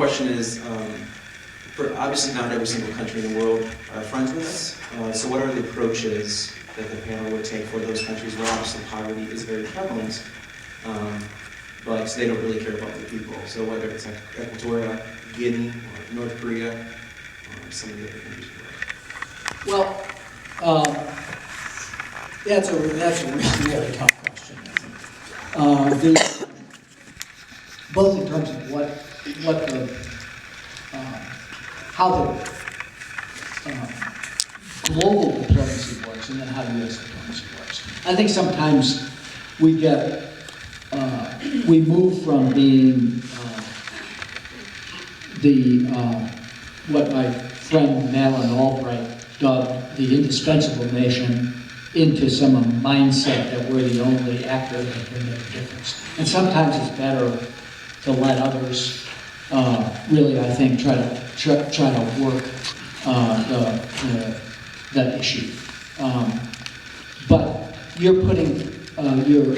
question is, obviously not every single country in the world are friends with us. So what are the approaches that the panel would take for those countries where obviously poverty is very prevalent, but they don't really care about the people? So whether it's like Equatorial Guinea or North Korea or some of the other countries. Well, that's a really tough question. Both in terms of how the global diplomacy works and then how U.S. diplomacy works. I think sometimes we move from being what my friend Madeleine Albright dubbed the indispensable nation into some mindset that we're the only actor that can make a difference. And sometimes it's better to let others really, I think, try to work that issue. But you're putting your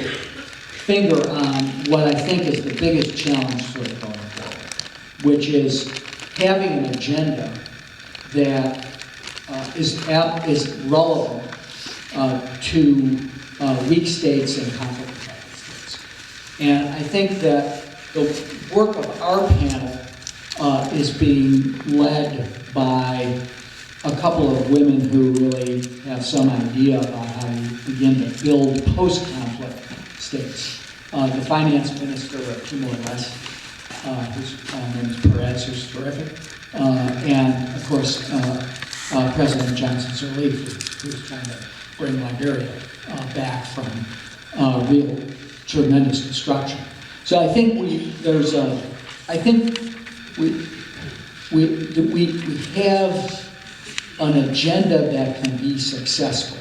finger on what I think is the biggest challenge sort of going forward, which is having an agenda that is relevant to weak states and conflict-affected states. And I think that the work of our panel is being led by a couple of women who really have some idea about how you begin to build post-conflict states. The finance minister of Timor-Leste, whose name is Perez, who's terrific, and of course President Johnson Sirleaf, who's trying to bring Liberia back from real tremendous destruction. So I think we have an agenda that can be successful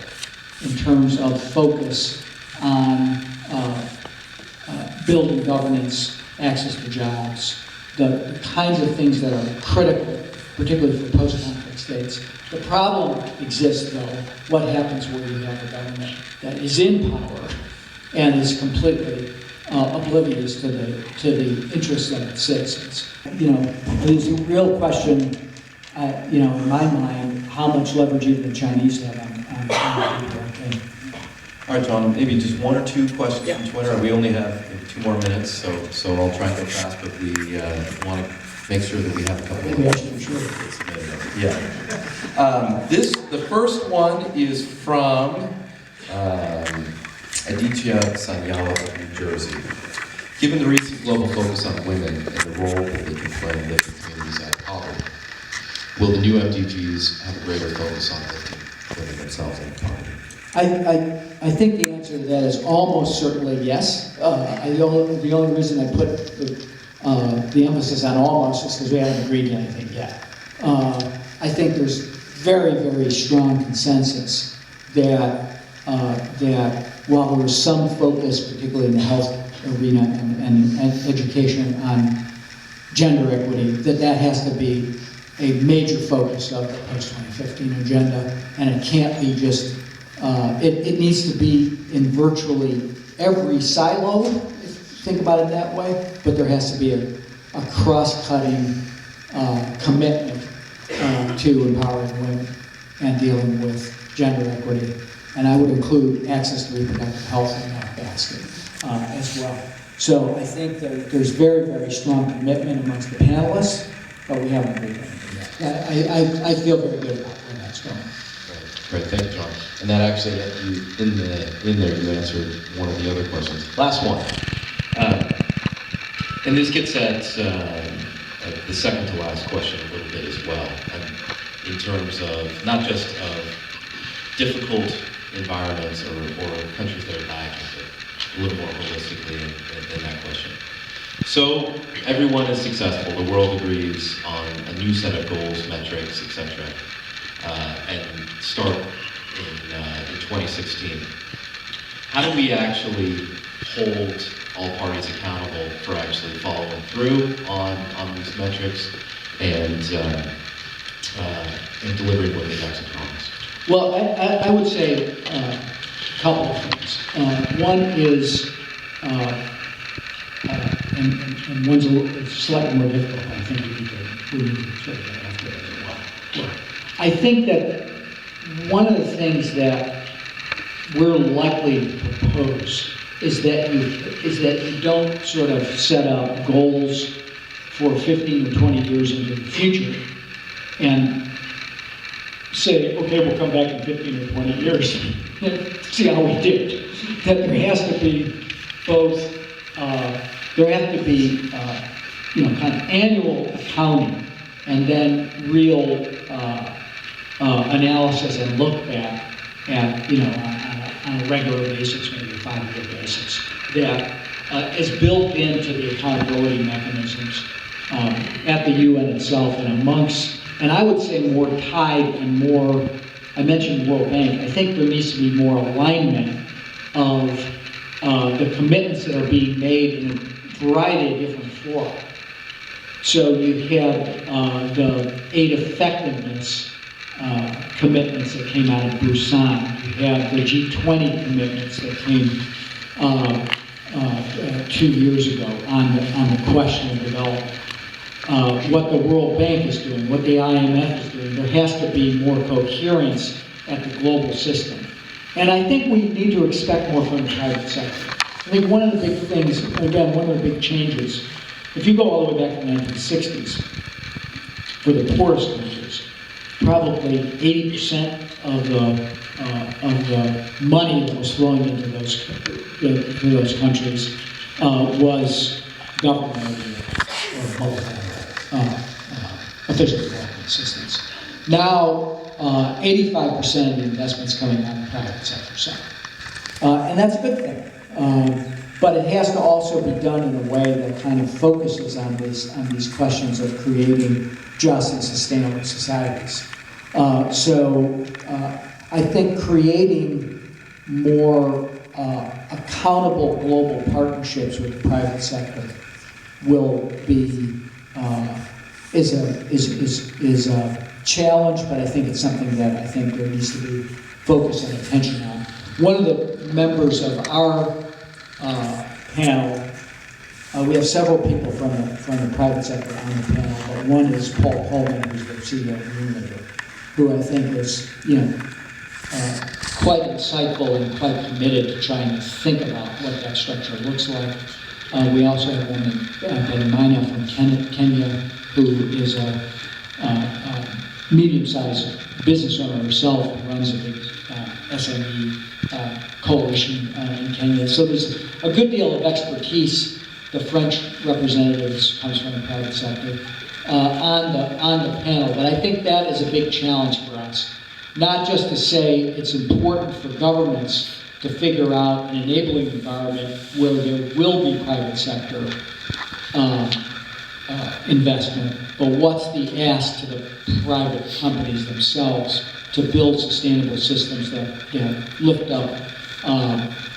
in terms of focus on building governance, access to jobs, the kinds of things that are critical, particularly for post-conflict states. The problem exists, though, what happens when you have a government that is in power and is completely oblivious to the interests of its citizens. There's a real question, in my mind, how much leverage even the Chinese have on people. All right, John, maybe just one or two questions from Twitter. We only have 2 more minutes, so I'll try and go fast, but we want to make sure that we have a couple of questions. Yeah. The first one is from Aditya Sanyala of New Jersey. Given the recent global focus on women and the role that they can play in lifting communities out of poverty, will the new MDGs have a greater focus on lifting women themselves out of poverty? I think the answer to that is almost certainly yes. The only reason I put the emphasis on almost is because we haven't agreed to anything yet. I think there's very, very strong consensus that while there is some focus, particularly in the health arena and education, on gender equity, that has to be a major focus of the post-2015 agenda, and it can't be just, it needs to be in virtually every silo, if you think about it that way, but there has to be a cross-cutting commitment to empowering women and dealing with gender equity. And I would include access to reproductive health in that basket as well. So I think that there's very, very strong commitment amongst the panelists, but we haven't agreed anything yet. I feel very good about where that's going. Great, thank you, John. And that actually, in there, you answered one of the other questions. Last one. And this gets at the second to last question a little bit as well, in terms of not just of difficult environments or countries that are lagging, but a little more holistically in that question. So everyone is successful. The world agrees on a new set of goals, metrics, etc., and start in 2016. How do we actually hold all parties accountable for actually following through on these metrics and delivering what they've actually promised? Well, I would say a couple of things. One is and one's a little, slightly more difficult. I think we need to sort of get after it as well. Look, I think that one of the things that we're likely to propose is that you don't sort of set up goals for 15 or 20 years into the future and say, okay, we'll come back in 15 or 20 years and see how we did. That there has to be both, there have to be, kind of annual accounting and then real analysis and look back at, on a regular basis, maybe a 5-year basis, that is built into the accountability mechanisms at the UN itself and amongst, and I would say more tied and more, I mentioned World Bank, I think there needs to be more alignment of the commitments that are being made in a variety of different fora. So you have the aid effectiveness commitments that came out of Busan. You have the G20 commitments that came 2 years ago on the question of development. What the World Bank is doing, what the IMF is doing, there has to be more coherence at the global system. And I think we need to expect more from the private sector. I think one of the big things, again, one of the big changes, if you go all the way back to the 1960s, for the poorest countries, probably 80% of the money that was flowing into those countries was government or official development assistance. Now, 85% of the investment's coming on the private sector side. And that's a good thing. But it has to also be done in a way that kind of focuses on these questions of creating just and sustainable societies. So I think creating more accountable global partnerships with the private sector will be is a challenge, but I think it's something that I think there needs to be focus and attention on. One of the members of our panel, we have several people from the private sector on the panel, but one is Paul Pullman, who's the CEO of Unilever, who I think is, quite insightful and quite committed to trying to think about what that structure looks like. We also have one, Benamina from Kenya, who is a medium-sized business owner herself and runs a big SME coalition in Kenya. So there's a good deal of expertise. The French representatives comes from the private sector on the panel, but I think that is a big challenge for us. Not just to say it's important for governments to figure out an enabling environment where there will be private sector investment, but what's the ask to the private companies themselves to build sustainable systems that lift up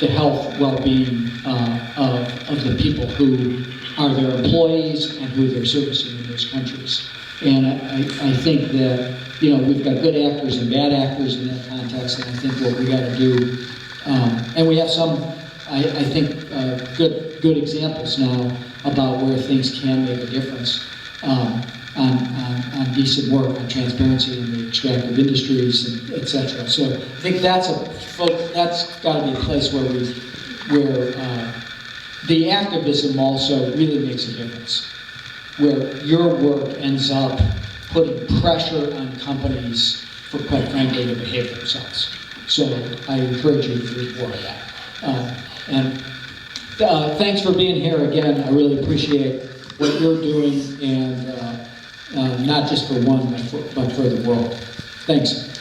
the health, well-being of the people who are their employees and who they're servicing in those countries. And I think that, we've got good actors and bad actors in that context, and I think what we got to do, and we have some, I think, good examples now about where things can make a difference on decent work, on transparency in the extractive industries, and et cetera. So I think that's got to be a place where the activism also really makes a difference, where your work ends up putting pressure on companies for, quite frankly, to behave themselves. So I encourage you to do more of that. And thanks for being here again. I really appreciate what you're doing, and not just for one, but for the world. Thanks.